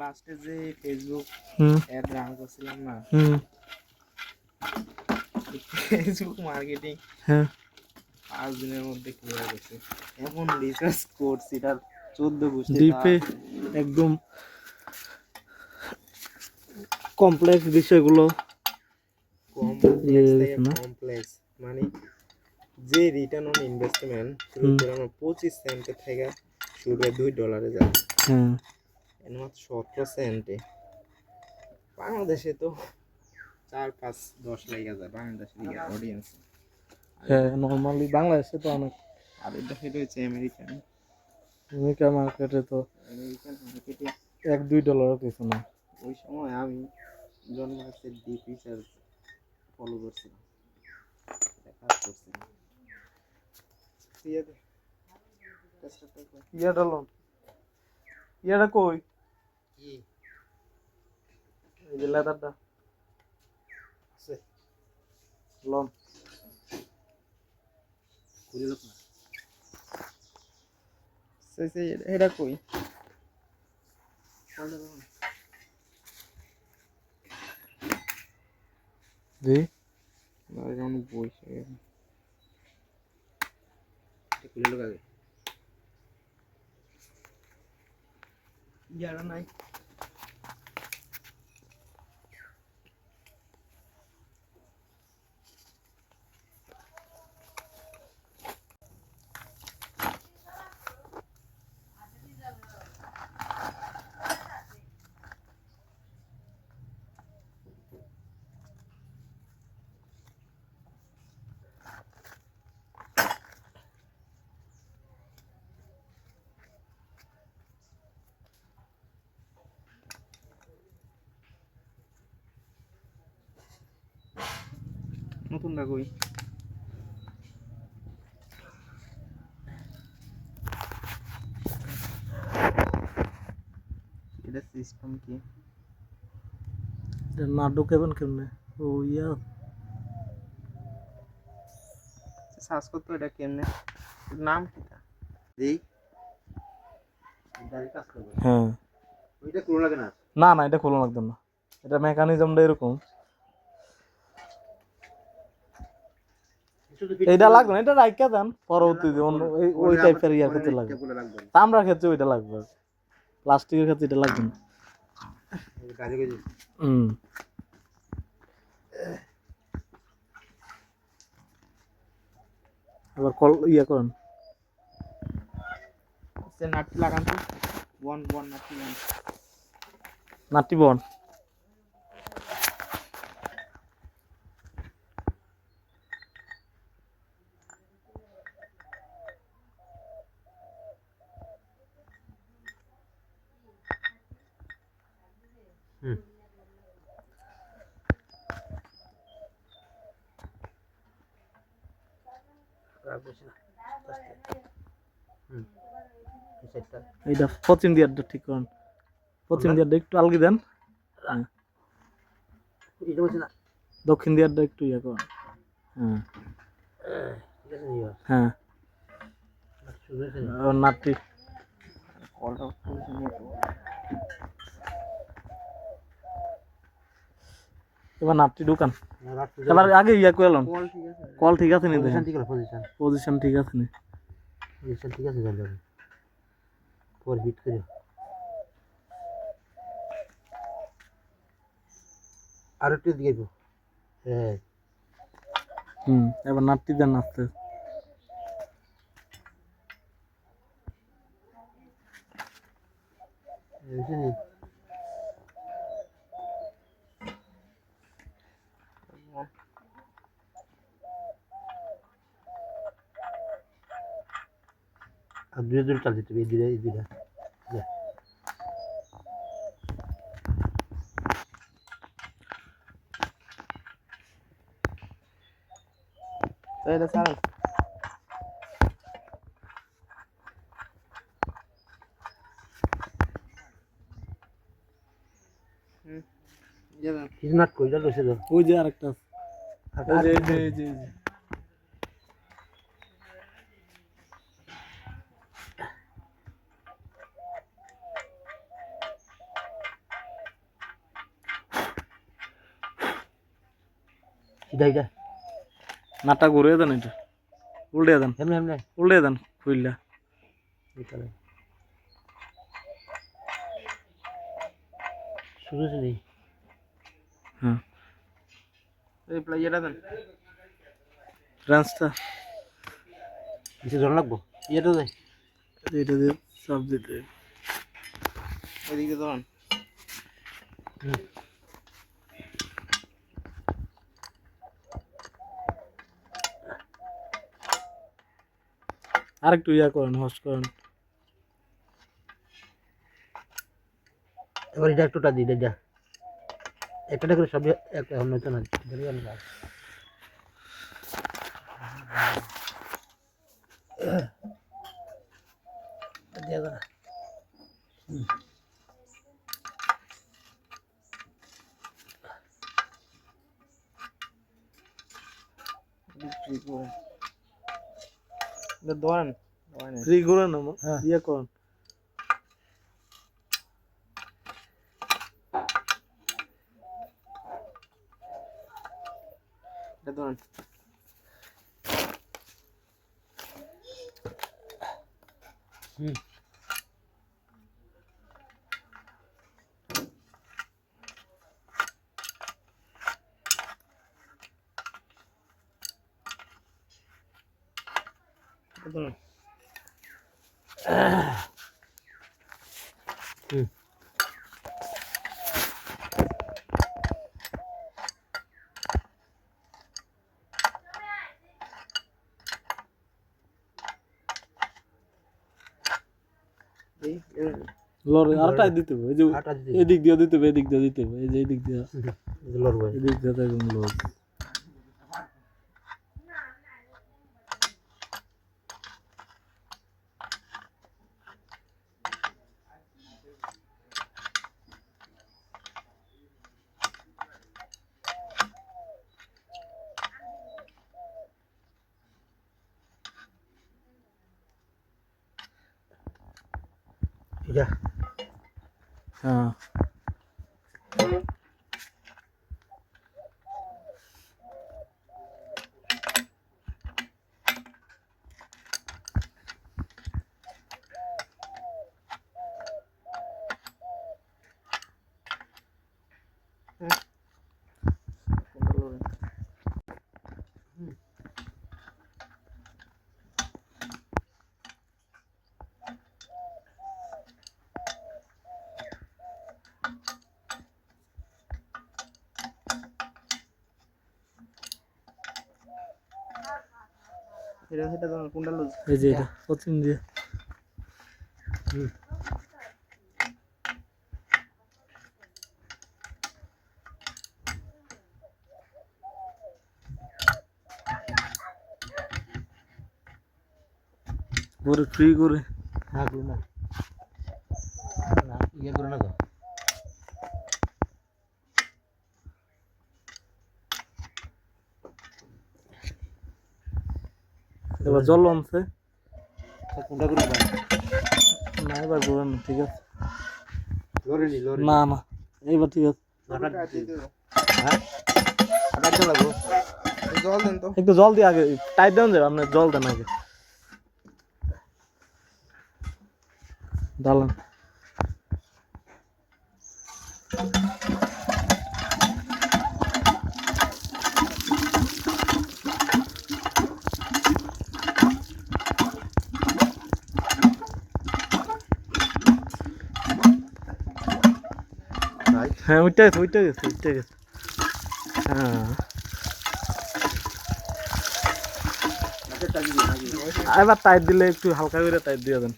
লাস্টে যে Facebook ad run করছিলাম না, ফেসবুক মার্কেটিং 5 দিনের মধ্যে ক্লিয়ার গেছে। এখন রিসার্চ করছি তার 14 গোষ্ঠী ডিপে একদম কমপ্লেক্স বিষয়গুলো কমপ্লেক্স মানে যে রিটার্ন অন ইনভেস্টমেন্ট আমার 25 সেন্ট থেকে শুরু করে $2 যায়। এর মাত্র 17 সেন্টে বাংলাদেশে তো 4-5-10 লেগে যায় বাংলাদেশের অডিয়েন্স। হ্যাঁ, নর্মালি বাংলাদেশে তো অনেক। আর এটা সেটা হচ্ছে আমেরিকান মার্কেটে তো আমেরিকান মার্কেটে $1-2 কিছু না। ওই সময় আমি জন্মার্সের ডিপ রিসার্চ ফলো করছিলাম, কাজ করছিলাম। ইয়াটা কই? এই যে লেদারটা লন এটা কই? জি বইছে ইয়ারা নাই। নতুনটা কই? এটা সিস্টেম কি? এটা না ঢুকাবেন কেমনে? ও ইয়া সার্চ করতে এটা কেমনে? নাম কি? দেই কাজ করবে। হ্যাঁ, ওইটা কোন লাগে না। না না, এটা খোলা লাগবে না। এটা মেকানিজমটা এরকম। এটা লাগবে না, এটা রাইখা দেন পরবর্তীতে অন্য ওই টাইপের ইয়ার ক্ষেত্রে লাগবে। তামড়ার ক্ষেত্রে ওইটা লাগবে, প্লাস্টিকের ক্ষেত্রে এটা লাগবে না। আবার কল ইয়া করেন, নাটটি লাগান তো বন নাটি বন। এইটা পশ্চিম দিয়ারটা ঠিক করেন, পশ্চিম দিয়ারটা একটু আলগি দেন, দক্ষিণ দিয়ারটা একটু ইয়া করেন। হ্যাঁ হ্যাঁ, নাটটি এবার নাটটি ঢুকান। এবার আগে ইয়া করলাম, কল ঠিক আছে নি? পজিশন ঠিক আছে নি? ঠিক আছে পর হিট করে আর একটু দিয়ে দেবো। হ্যাঁ এবার নাটটি দেন আস্তে। আর দূরে চাল দিতে হবে, এই দুইটা এটা স্যার নাট কইটা লইছে তো ওই যে আরেকটা আছে। এই যে এই যে এই যে সিধা এটা নাটটা ঘুরিয়ে দেন, এটা উল্টে দেন, এমনি এমনি উল্টে দেন খুললা। এখানে শুরু শুনি হ্যাঁ এই প্লেয়ারটা দেন ট্রান্সটা কিছু জন লাগবো ইয়েটা দেয় এটা দিয়ে সব দিতে। এদিকে ধরুন আরেকটু ইয়া করেন, হোস্ট করেন। এবার এটা একটুটা দিই যা একটা করে সব একটা হয়তো না ধরে আনবা দিয়া দাও ফ্রি করে এটা ধরেন ফ্রি করেন না, হ্যাঁ। ইয়া করেন। এটা ধরেন এটা ধরেন এই লরে আরটা দিতে হবে, এই যে আটা দিতে এদিক দিয়ে দিতে হবে, এদিক দিয়ে দিতে হবে, এই যে এদিক দিয়ে, লড়বো এদিক দিয়ে দেখুন লোক। এটা হ্যাঁ এটা সেটা ধরেন কোনটা লুজ এই যে এটা প্রথম দিয়ে করে ফ্রি করে। হ্যাঁ করো না না ইয়ে করো না তো এবার জল আনছে কোনটা করে না, এবার ঘুরেন না, ঠিক আছে। লড়ে নি লড়ে না না এইবার ঠিক আছে। হ্যাঁ আটা লাগবো জল দেন তো একটু জল দিয়ে আগে টাইট দেন যাবে, আপনার জল দেন আগে ডালেন। হ্যাঁ ওইটা গেছে, ওইটা গেছে, ওইটা গেছে। হ্যাঁ এবার টাইট দিলে একটু হালকা করে টাইট দিয়ে দেন।